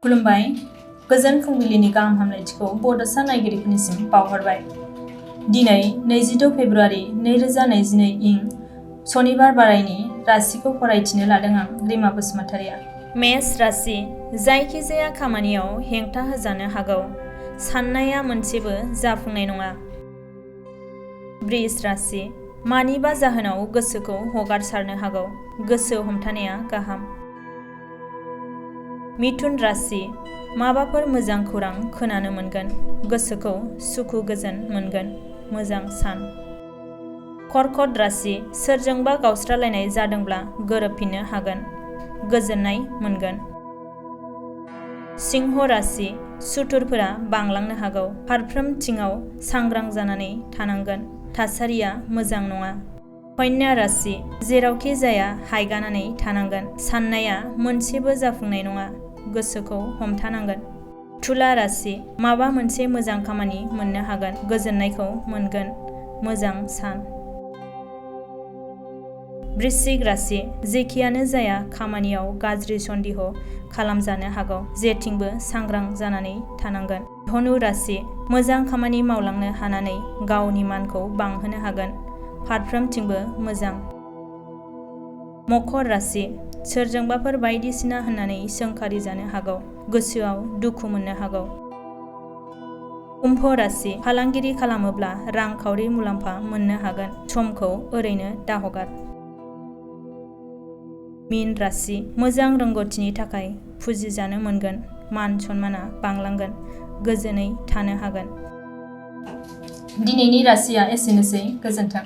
खुलुमबाय गोजोन फुंबिलिनि गाहाम हामलायथिखौ बड'सा नायगिरिफोरनिसिम बावहरबाय। दिनै 26 फेब्रुआरि 2022 इं सनिबार बारायनि राशिखौ फरायथिनो लादों आं रिमा बसुमतारिया। मेष राशि जायखिजाया खामानियाव हेंथा होजानो हागौ। साननाया मोनसेबो जाफुंनाय नङा। वृष राशि मानिबा जाहोनाव गोसोखौ हगारसारनो हागौ। गोसो हमथानाया गाहाम। मिथुन राशि माबाफोर मोजां खौरां खोनानो मोनगोन। गोसोखौ सुखु गोजोन मोनगोन। मोजां सान। कर्कट राशि सोरजोंबा गावस्रालायनाय जादोंब्ला गोरोबफिननो हागोन। गोजोननाय मोनगोन। सिंह राशि सुथुरफोरा बांलांनो हागौ। फारफ्रोमथिङाव सांग्रां जानानै थानांगोन। थासारिया मोजां नङा। कन्या राशि जेरावखि जाया हायगानानै थानांगोन। साननाया मोनसेबो जाफुंनाय नङा। गोसोखौ हमथानांगोन। तुला राशि माबा मोनसे मोजां खामानि मोननो हागोन। गोजोननायखौ मोनगोन। मोजां सान। वृश्चिक राशि जेखियानो जाया खामानियाव गाज्रि सन्देह खालामजानो हागौ। जेथिंबो सांग्रां जानानै थानांगोन। धनु राशि मोजां खामानि मावलांनो हानानै गावनि मानखौ बांहोनो हागोन। फारफ्रोमथिंबो मोजां। मकर राशि सोरजोंबाफोर बायदिसिना होननानै सोंखारि जानो हागौ। गोसोआव दुखु मोननो हागौ। कुम्भ राशि फालांगिरि खालामोब्ला रांखावरि मुलाम्फा मोननो हागोन। समखौ ओरैनो दाहगार। मीन राशि मोजां रोंगौथिनि थाखाय फुजिजानो मोनगोन। मान सन्माना बांलांगोन। गोजोनै थानो हागोन। दिनैनि राशिया एसेनोसै। गोजोन्थों।